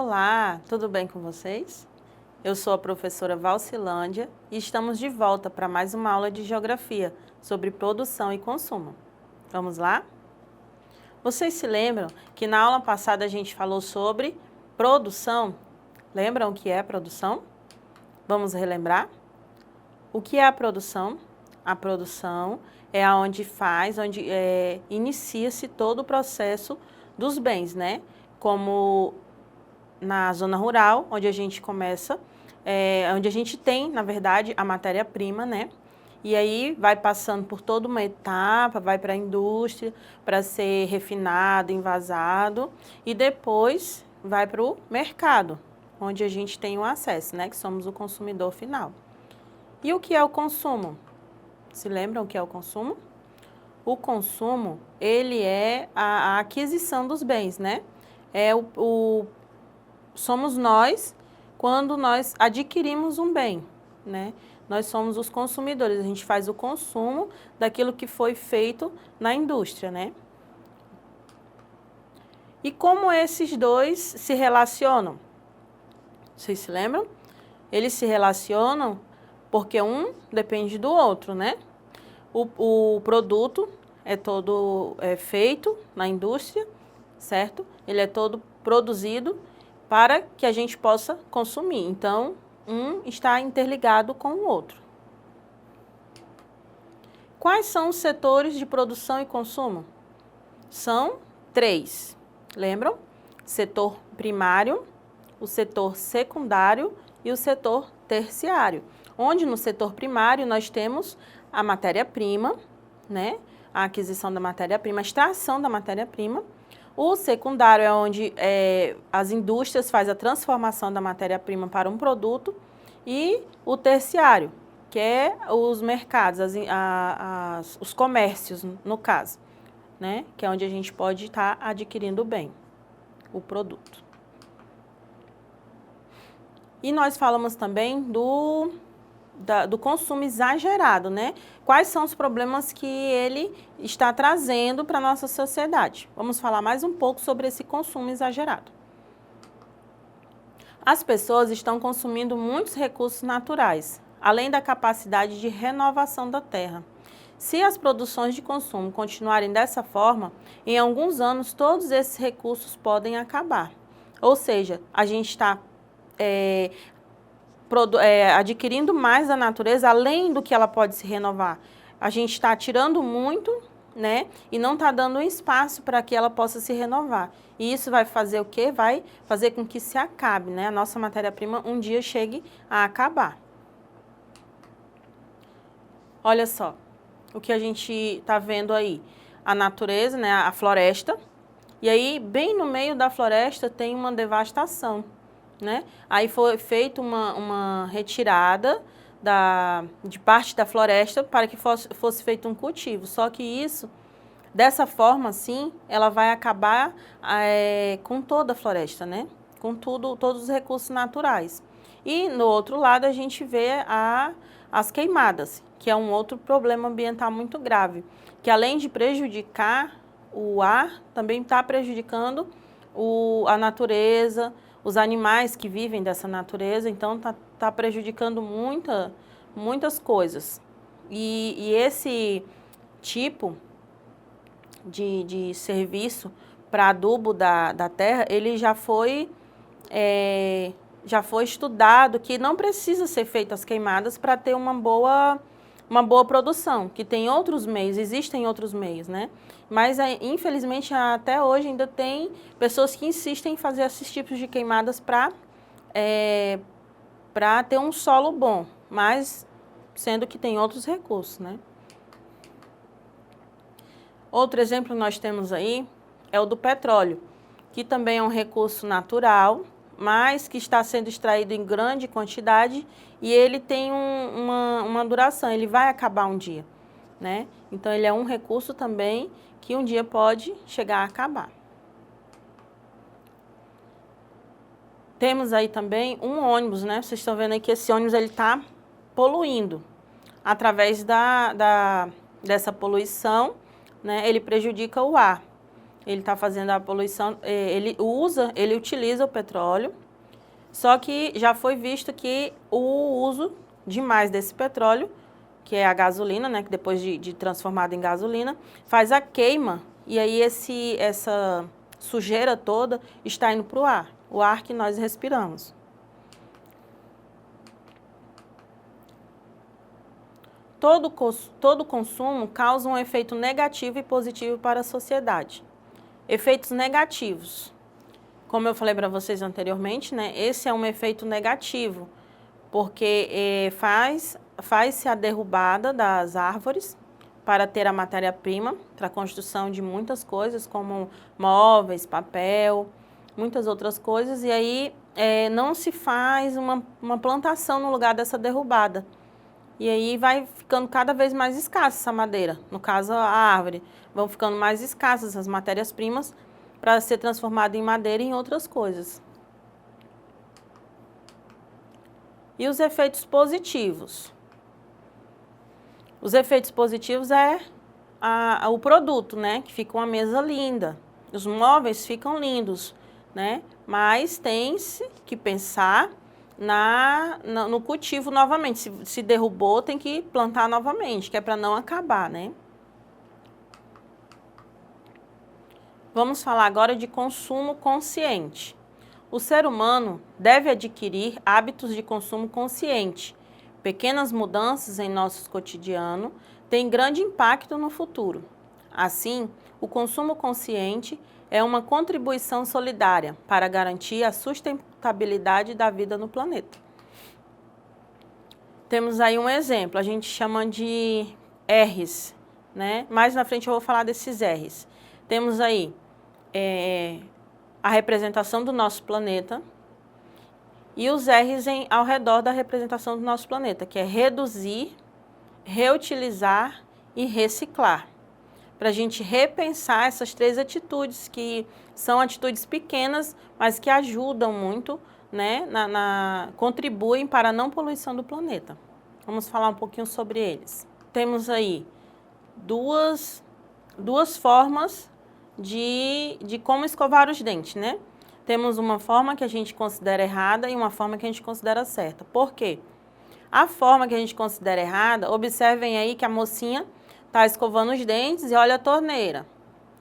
Olá, tudo bem com vocês? Eu sou a professora Valcilândia e estamos de volta para mais uma aula de Geografia sobre produção e consumo. Vamos lá? Vocês se lembram que na aula passada a gente falou sobre produção? Lembram o que é produção? Vamos relembrar? O que é a produção? A produção é onde inicia-se todo o processo dos bens, né? Como na zona rural, onde a gente começa, onde a gente tem, na verdade, a matéria-prima, né? E aí vai passando por toda uma etapa, vai para a indústria, para ser refinado, envasado, e depois vai para o mercado, onde a gente tem o acesso, né? Que somos o consumidor final. E o que é o consumo? Se lembram o que é o consumo? O consumo, ele é a aquisição dos bens, né? Somos nós quando nós adquirimos um bem, né? Nós somos os consumidores, a gente faz o consumo daquilo que foi feito na indústria, né? E como esses dois se relacionam? Vocês se lembram? Eles se relacionam porque um depende do outro, né? O produto é todo feito na indústria, certo? Ele é todo produzido para que a gente possa consumir. Então, um está interligado com o outro. Quais são os setores de produção e consumo? São 3. Lembram? Setor primário, o setor secundário e o setor terciário. Onde no setor primário nós temos a matéria-prima, né? A aquisição da matéria-prima, a extração da matéria-prima. O secundário é onde as indústrias fazem a transformação da matéria-prima para um produto. E o terciário, que é os mercados, os comércios, no caso, né? Que é onde a gente pode estar adquirindo o bem, o produto. E nós falamos também do consumo exagerado, né? Quais são os problemas que ele está trazendo para a nossa sociedade? Vamos falar mais um pouco sobre esse consumo exagerado. As pessoas estão consumindo muitos recursos naturais, além da capacidade de renovação da terra. Se as produções de consumo continuarem dessa forma, em alguns anos todos esses recursos podem acabar. Ou seja, a gente está adquirindo mais da natureza, além do que ela pode se renovar. A gente está tirando muito, né? E não está dando espaço para que ela possa se renovar. E isso vai fazer o quê? Vai fazer com que se acabe, né? A nossa matéria-prima um dia chegue a acabar. Olha só, o que a gente está vendo aí. A natureza, né? A floresta. E aí, bem no meio da floresta, tem uma devastação. Né? Aí foi feita uma retirada de parte da floresta para que fosse feito um cultivo. Só que isso, dessa forma assim, ela vai acabar com toda a floresta, né? Com todos os recursos naturais. E no outro lado a gente vê as queimadas, que é um outro problema ambiental muito grave, que além de prejudicar o ar, também está prejudicando a natureza, os animais que vivem dessa natureza, então tá prejudicando muitas coisas. E esse tipo de serviço para adubo da terra, ele já foi estudado que não precisa ser feito as queimadas para ter uma boa produção, que tem outros meios, existem outros meios, né? Mas, infelizmente, até hoje ainda tem pessoas que insistem em fazer esses tipos de queimadas para ter um solo bom, mas sendo que tem outros recursos, né? Outro exemplo que nós temos aí é o do petróleo, que também é um recurso natural, mas que está sendo extraído em grande quantidade e ele tem uma duração, ele vai acabar um dia, né? Então, ele é um recurso também que um dia pode chegar a acabar. Temos aí também um ônibus, né? Vocês estão vendo aí que esse ônibus ele está poluindo. Através dessa poluição, né? Ele prejudica o ar. ele está fazendo a poluição, ele utiliza o petróleo, só que já foi visto que o uso demais desse petróleo, que é a gasolina, né, que depois de transformado em gasolina, faz a queima, e aí essa sujeira toda está indo para o ar que nós respiramos. Todo consumo causa um efeito negativo e positivo para a sociedade. Efeitos negativos. Como eu falei para vocês anteriormente, né, esse é um efeito negativo, porque faz-se a derrubada das árvores para ter a matéria-prima para a construção de muitas coisas, como móveis, papel, muitas outras coisas, e aí não se faz uma plantação no lugar dessa derrubada. E aí vai ficando cada vez mais escassa essa madeira, no caso a árvore, vão ficando mais escassas as matérias-primas para ser transformada em madeira e em outras coisas. E os efeitos positivos? Os efeitos positivos é o produto, né? Que fica uma mesa linda, os móveis ficam lindos, né? Mas tem-se que pensar no cultivo novamente. Se derrubou, tem que plantar novamente, que é para não acabar, né? Vamos falar agora de consumo consciente. O ser humano deve adquirir hábitos de consumo consciente. Pequenas mudanças em nosso cotidiano têm grande impacto no futuro. Assim, o consumo consciente é uma contribuição solidária para garantir a sustentabilidade da vida no planeta. Temos aí um exemplo, a gente chama de R's, né? Mais na frente eu vou falar desses R's. Temos aí a representação do nosso planeta e os R's ao redor da representação do nosso planeta, que é reduzir, reutilizar e reciclar. Para a gente repensar essas três atitudes, que são atitudes pequenas, mas que ajudam muito, né, contribuem para a não poluição do planeta. Vamos falar um pouquinho sobre eles. Temos aí duas formas de como escovar os dentes, né? Temos uma forma que a gente considera errada e uma forma que a gente considera certa. Por quê? A forma que a gente considera errada, observem aí que a mocinha está escovando os dentes e olha a torneira.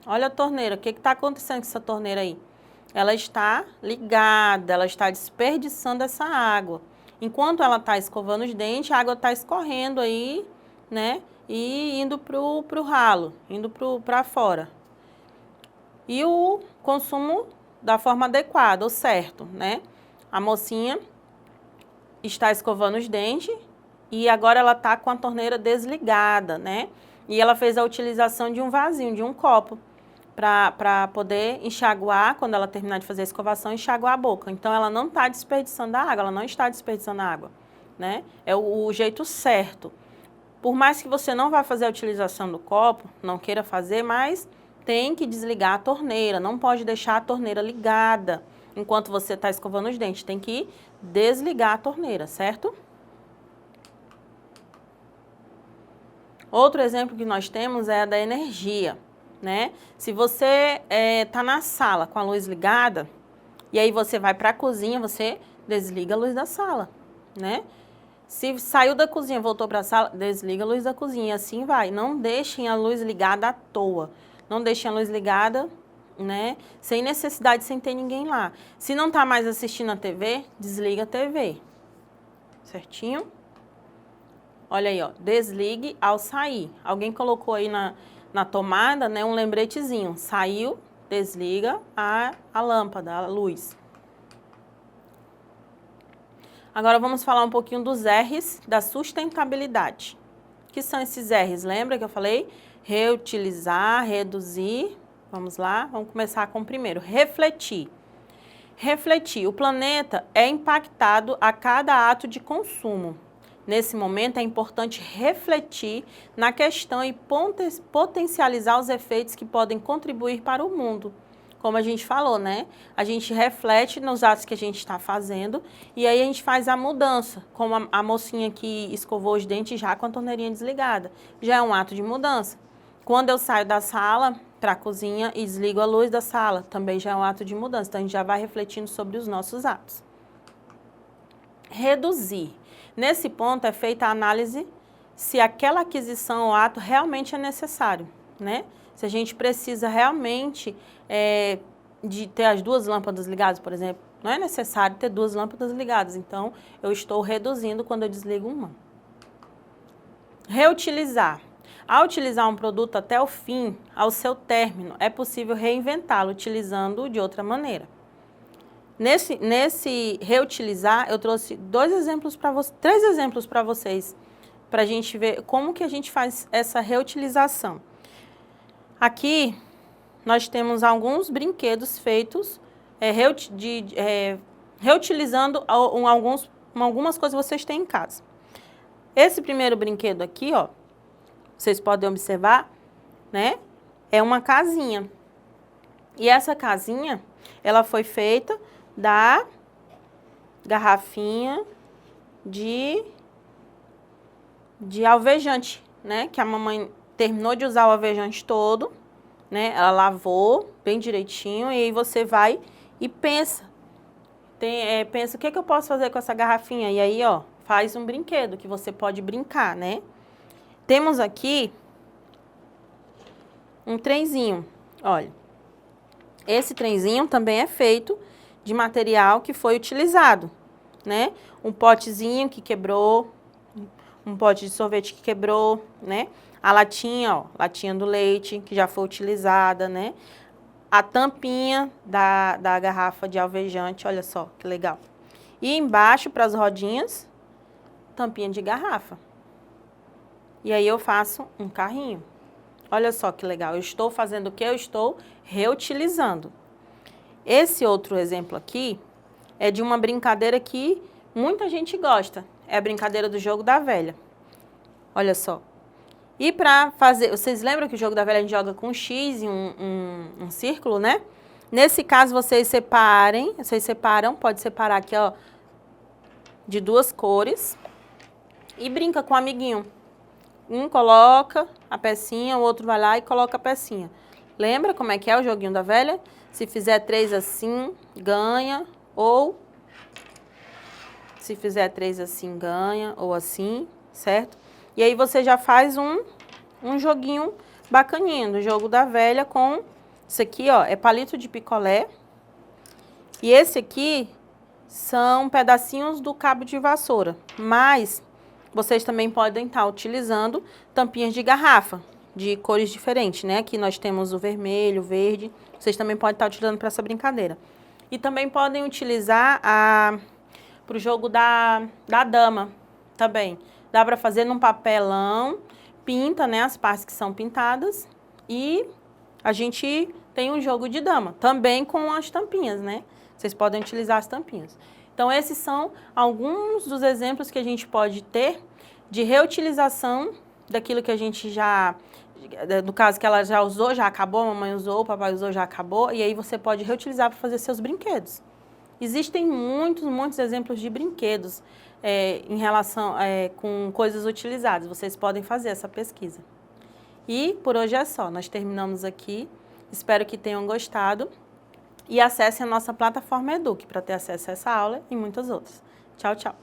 Olha a torneira, o que está acontecendo com essa torneira aí? Ela está ligada, ela está desperdiçando essa água. Enquanto ela está escovando os dentes, a água está escorrendo aí, né? E indo para o ralo, indo para fora. E o consumo da forma adequada, ou certo, né? A mocinha está escovando os dentes e agora ela está com a torneira desligada, né? E ela fez a utilização de um vasinho, de um copo, para poder enxaguar, quando ela terminar de fazer a escovação, enxaguar a boca. Então, ela não está desperdiçando a água, ela não está desperdiçando a água, né? É o jeito certo. Por mais que você não vá fazer a utilização do copo, não queira fazer, mas tem que desligar a torneira, não pode deixar a torneira ligada enquanto você está escovando os dentes, tem que desligar a torneira, certo? Outro exemplo que nós temos é a da energia, né? Se você está na sala com a luz ligada, e aí você vai para a cozinha, você desliga a luz da sala, né? Se saiu da cozinha, voltou para a sala, desliga a luz da cozinha, e assim vai. Não deixem a luz ligada à toa. Não deixem a luz ligada, né, sem necessidade, sem ter ninguém lá. Se não está mais assistindo a TV, desliga a TV. Certinho? Olha aí, ó, desligue ao sair. Alguém colocou aí na tomada, né, um lembretezinho. Saiu, desliga a lâmpada, a luz. Agora vamos falar um pouquinho dos R's da sustentabilidade. O que são esses R's? Lembra que eu falei? Reutilizar, reduzir. Vamos lá, vamos começar com o primeiro. Refletir. Refletir. O planeta é impactado a cada ato de consumo. Nesse momento é importante refletir na questão e potencializar os efeitos que podem contribuir para o mundo. Como a gente falou, né? A gente reflete nos atos que a gente está fazendo e aí a gente faz a mudança, como a mocinha que escovou os dentes já com a torneirinha desligada. Já é um ato de mudança. Quando eu saio da sala, para a cozinha e desligo a luz da sala. Também já é um ato de mudança, então a gente já vai refletindo sobre os nossos atos. Reduzir. Nesse ponto é feita a análise se aquela aquisição ou ato realmente é necessário, né? Se a gente precisa realmente de ter as duas lâmpadas ligadas, por exemplo, não é necessário ter duas lâmpadas ligadas, então eu estou reduzindo quando eu desligo uma. Reutilizar. Ao utilizar um produto até o fim, ao seu término, é possível reinventá-lo utilizando-o de outra maneira. Nesse reutilizar, eu trouxe três exemplos para vocês, para a gente ver como que a gente faz essa reutilização. Aqui, nós temos alguns brinquedos feitos reutilizando algumas coisas que vocês têm em casa. Esse primeiro brinquedo aqui, ó, vocês podem observar, né? É uma casinha. E essa casinha, ela foi feita da garrafinha de alvejante, né? Que a mamãe terminou de usar o alvejante todo, né? Ela lavou bem direitinho e aí você vai e pensa. Pensa, o que eu posso fazer com essa garrafinha? E aí, ó, faz um brinquedo que você pode brincar, né? Temos aqui um trenzinho, olha. Esse trenzinho também é feito de material que foi utilizado, né? Um potezinho que quebrou, um pote de sorvete que quebrou, né? A latinha, ó, latinha do leite que já foi utilizada, né? A tampinha da garrafa de alvejante, olha só que legal. E embaixo, para as rodinhas, tampinha de garrafa. E aí eu faço um carrinho. Olha só que legal, eu estou fazendo o que? Eu estou reutilizando. Esse outro exemplo aqui é de uma brincadeira que muita gente gosta. É a brincadeira do jogo da velha. Olha só. E para fazer, vocês lembram que o jogo da velha a gente joga com um X e um círculo, né? Nesse caso, vocês separam, pode separar aqui, ó, de duas cores e brinca com o amiguinho. Um coloca a pecinha, o outro vai lá e coloca a pecinha. Lembra como é que é o joguinho da velha? Se fizer 3 assim, ganha, ou se fizer 3 assim, ganha, ou assim, certo? E aí você já faz um joguinho bacaninho, do jogo da velha com... Isso aqui, ó, é palito de picolé. E esse aqui são pedacinhos do cabo de vassoura. Mas vocês também podem estar utilizando tampinhas de garrafa, de cores diferentes, né? Aqui nós temos o vermelho, o verde. Vocês também podem estar utilizando para essa brincadeira. E também podem utilizar para o jogo da dama também. Dá para fazer num papelão, pinta, né, as partes que são pintadas e a gente tem um jogo de dama, também com as tampinhas, né? Vocês podem utilizar as tampinhas. Então, esses são alguns dos exemplos que a gente pode ter de reutilização daquilo que a gente já... No caso que ela já usou, já acabou, a mamãe usou, o papai usou, já acabou, e aí você pode reutilizar para fazer seus brinquedos. Existem muitos exemplos de brinquedos em relação com coisas utilizadas. Vocês podem fazer essa pesquisa. E por hoje é só. Nós terminamos aqui. Espero que tenham gostado. E acessem a nossa plataforma Eduque para ter acesso a essa aula e muitas outras. Tchau, tchau.